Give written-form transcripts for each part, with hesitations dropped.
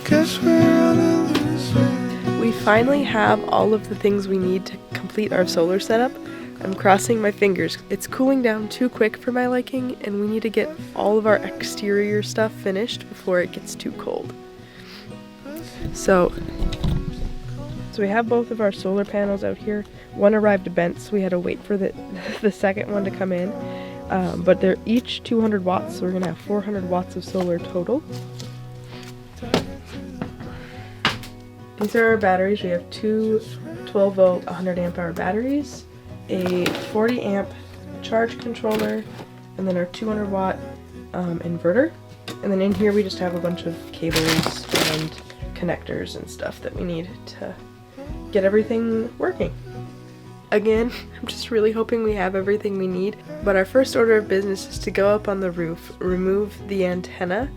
Guess we're on a losing. We finally have all of the things we need to complete our solar setup. I'm crossing my fingers. It's cooling down too quick for my liking, and we need to get all of our exterior stuff finished before it gets too cold. So we have both of our solar panels out here. One arrived bent, so we had to wait for the second one to come in. But they're each 200 watts, so we're gonna have 400 watts of solar total. These are our batteries. We have two 12 volt 100 amp hour batteries, a 40 amp charge controller, and then our 200 watt inverter. And then in here we just have a bunch of cables and connectors and stuff that we need to get everything working. Again, I'm just really hoping we have everything we need, but our first order of business is to go up on the roof, remove the antenna.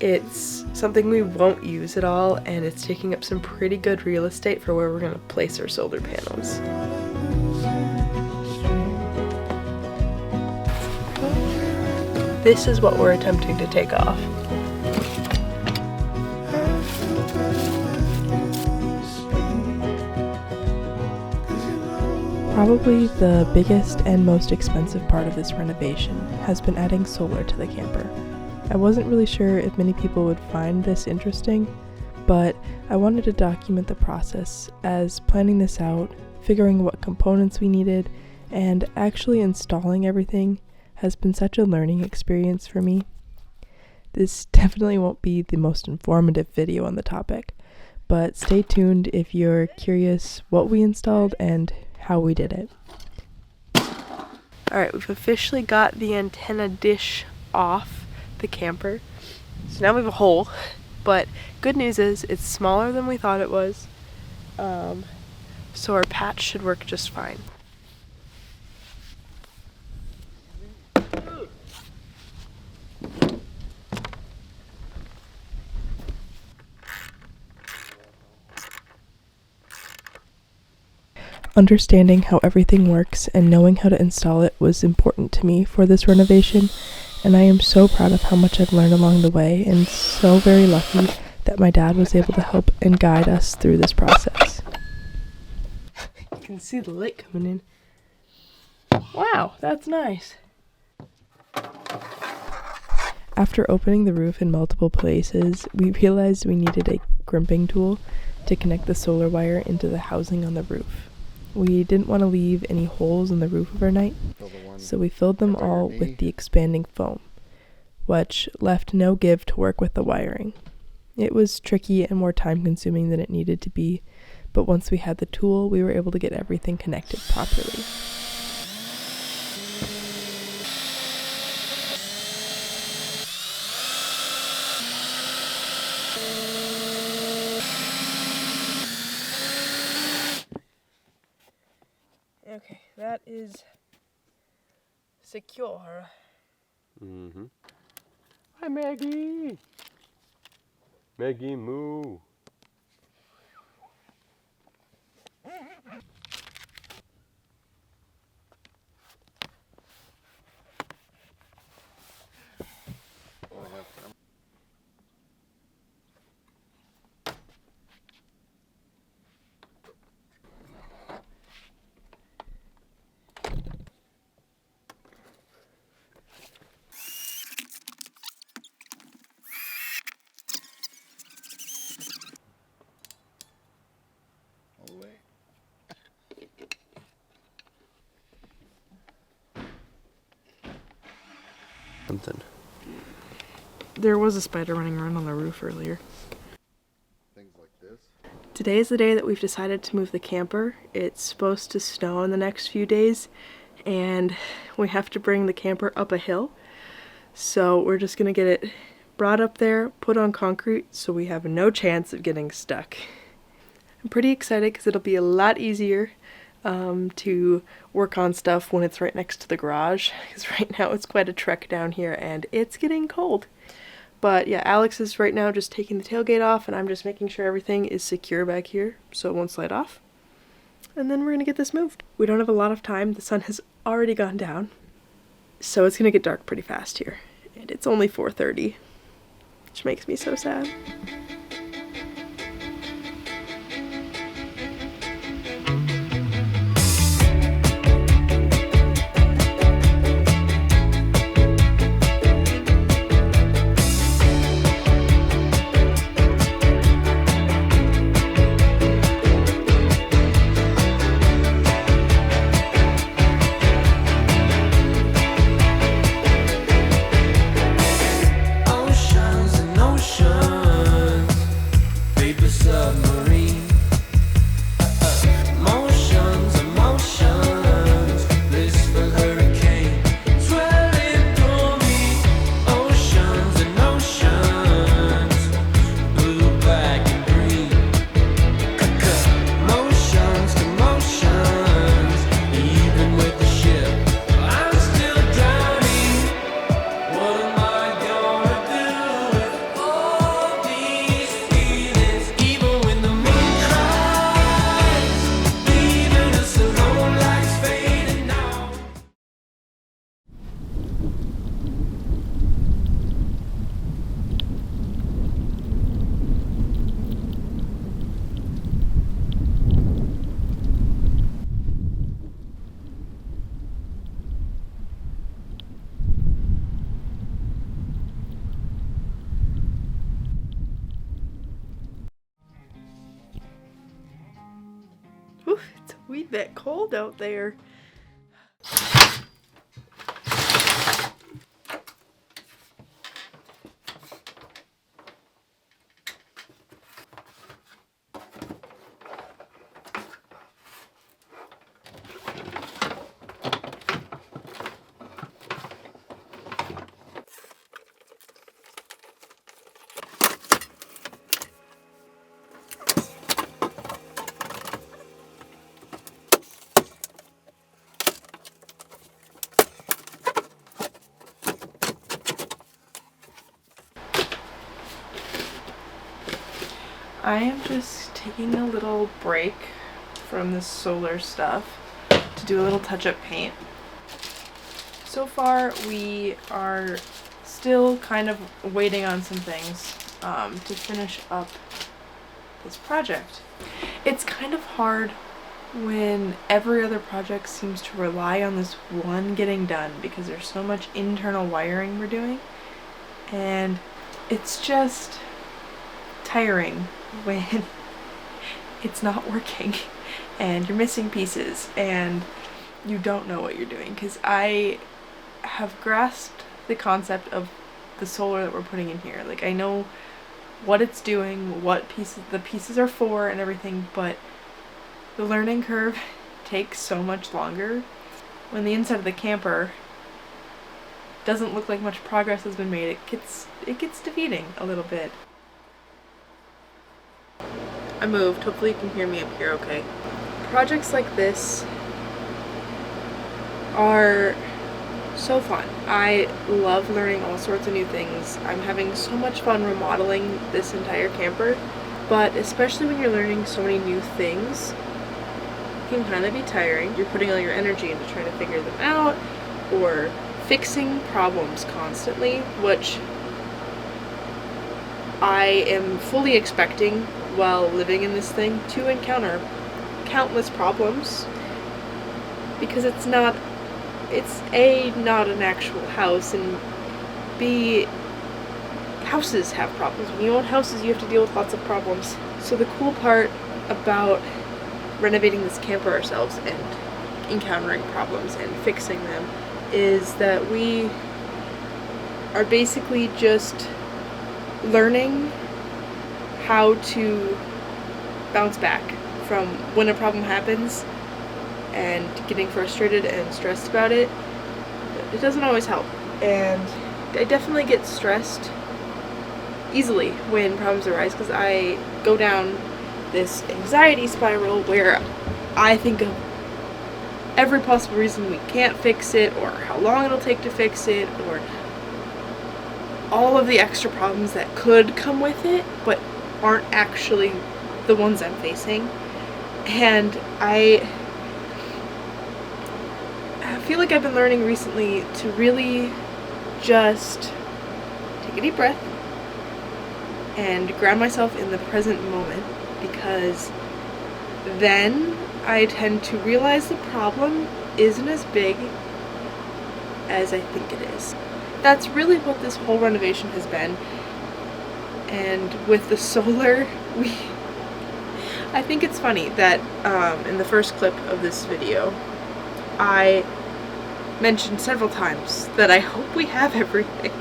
It's something we won't use at all, and it's taking up some pretty good real estate for where we're going to place our solar panels. This is what we're attempting to take off. Probably the biggest and most expensive part of this renovation has been adding solar to the camper. I wasn't really sure if many people would find this interesting, but I wanted to document the process, as planning this out, figuring what components we needed, and actually installing everything has been such a learning experience for me. This definitely won't be the most informative video on the topic, but stay tuned if you're curious what we installed and how we did it. Alright, we've officially got the antenna dish off the camper. So now we have a hole, but good news is it's smaller than we thought it was. So our patch should work just fine. Understanding how everything works and knowing how to install it was important to me for this renovation, and I am so proud of how much I've learned along the way, and so very lucky that my dad was able to help and guide us through this process. You can see the light coming in. Wow, that's nice. After opening the roof in multiple places, we realized we needed a crimping tool to connect the solar wire into the housing on the roof. We didn't want to leave any holes in the roof overnight, so we filled them all with the expanding foam, which left no give to work with the wiring. It was tricky and more time consuming than it needed to be, but once we had the tool, we were able to get everything connected properly. Okay, that is secure. Mm-hmm. Hi, Maggie. Maggie moo. Something. There was a spider running around on the roof earlier. Things like this. Today is the day that we've decided to move the camper. It's supposed to snow in the next few days, and we have to bring the camper up a hill. So we're just gonna get it brought up there, put on concrete, so we have no chance of getting stuck. I'm pretty excited because it'll be a lot easier to work on stuff when it's right next to the garage, because right now it's quite a trek down here and it's getting cold. But yeah, Alex is right now just taking the tailgate off, and I'm just making sure everything is secure back here so it won't slide off. And then we're gonna get this moved. We don't have a lot of time. The sun has already gone down, so it's gonna get dark pretty fast here. And it's only 4:30, which makes me so sad. We bet cold out there. I am just taking a little break from this solar stuff to do a little touch-up paint. So far, we are still kind of waiting on some things to finish up this project. It's kind of hard when every other project seems to rely on this one getting done because there's so much internal wiring we're doing, and it's just tiring when it's not working and you're missing pieces and you don't know what you're doing, because I have grasped the concept of the solar that we're putting in here. Like, I know what it's doing, what the pieces are for and everything, but the learning curve takes so much longer. When the inside of the camper doesn't look like much progress has been made, it gets defeating a little bit. I moved. Hopefully you can hear me up here okay. Projects like this are so fun. I love learning all sorts of new things. I'm having so much fun remodeling this entire camper, but especially when you're learning so many new things, it can kind of be tiring. You're putting all your energy into trying to figure them out or fixing problems constantly, which I am fully expecting while living in this thing to encounter countless problems, because it's A, not an actual house, and B, houses have problems. When you own houses, you have to deal with lots of problems. So the cool part about renovating this camper ourselves and encountering problems and fixing them is that we are basically just learning how to bounce back from when a problem happens and getting frustrated and stressed about it. It doesn't always help, and I definitely get stressed easily when problems arise because I go down this anxiety spiral where I think of every possible reason we can't fix it, or how long it'll take to fix it, or all of the extra problems that could come with it but aren't actually the ones I'm facing. And I feel like I've been learning recently to really just take a deep breath and ground myself in the present moment, because then I tend to realize the problem isn't as big as I think it is. That's really what this whole renovation has been. And with the solar, I think it's funny that in the first clip of this video, I mentioned several times that I hope we have everything.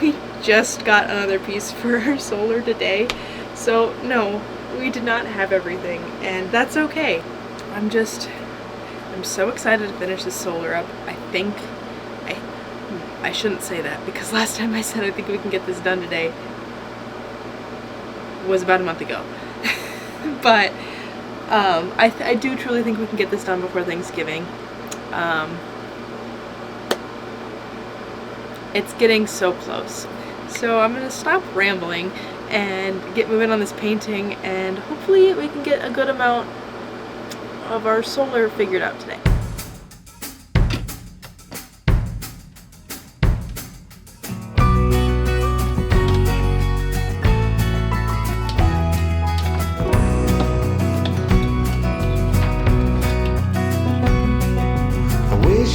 We just got another piece for our solar today, so no, we did not have everything, and that's okay. I'm so excited to finish this solar up. I shouldn't say that, because last time I said I think we can get this done today was about a month ago. But I do truly think we can get this done before Thanksgiving. It's getting so close. So I'm gonna stop rambling and get moving on this painting, and hopefully we can get a good amount of our solar figured out today.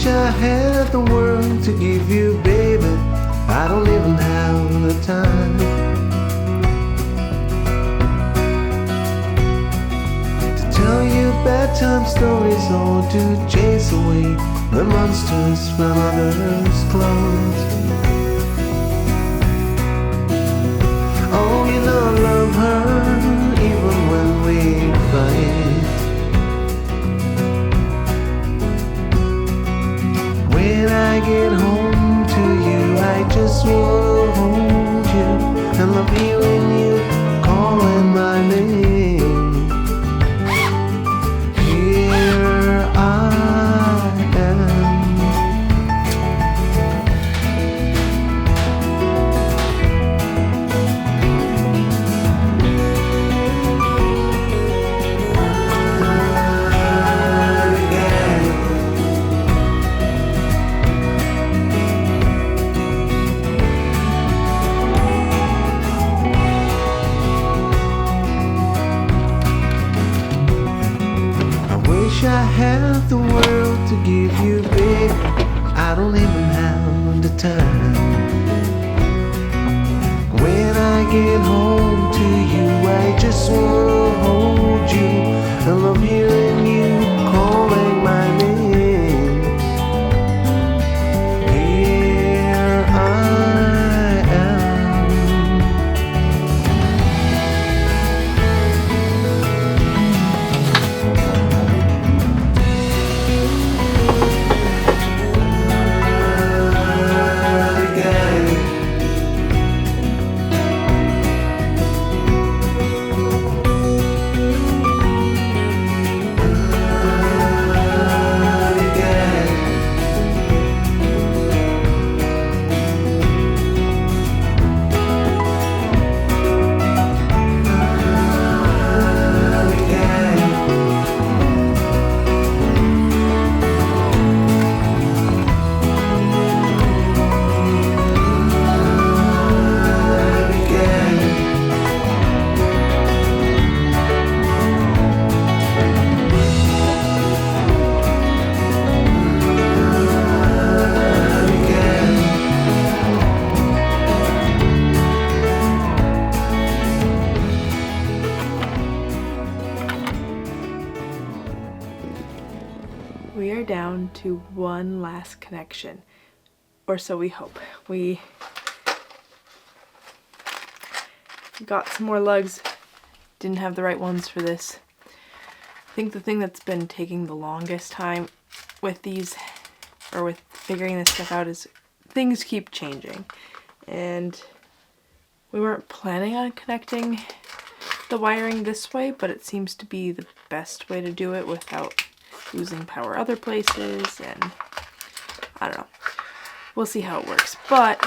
I had the world to give you, baby. I don't even have the time to tell you bedtime stories all to chase away the monsters from others' clothes. Oh, you know I love her even when we fight. When I get home to you, I just wanna hold you and love you when you calling my name. Here I am. I have the world to give you, babe. I don't even have the time. When I get home to you, I just wanna hold you and love hearing you calling my name. Here I am. We are down to one last connection, or so we hope. We got some more lugs, didn't have the right ones for this. I think the thing that's been taking the longest time with these, or with figuring this stuff out, is things keep changing. And we weren't planning on connecting the wiring this way, but it seems to be the best way to do it without losing power other places, and I don't know. We'll see how it works, but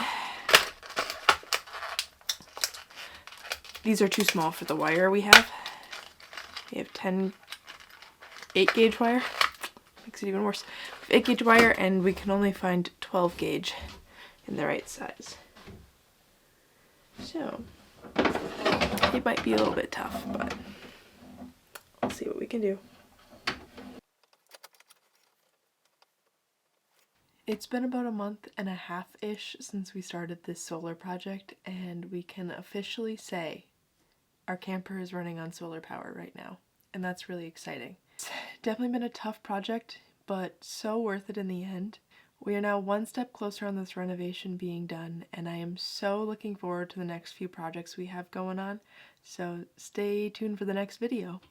these are too small for the wire we have. We have 8 gauge wire, makes it even worse. 8 gauge wire, and we can only find 12 gauge in the right size. So it might be a little bit tough, but we'll see what we can do. It's been about a month and a half-ish since we started this solar project, and we can officially say our camper is running on solar power right now, and that's really exciting. It's definitely been a tough project, but so worth it in the end. We are now one step closer on this renovation being done, and I am so looking forward to the next few projects we have going on, so stay tuned for the next video.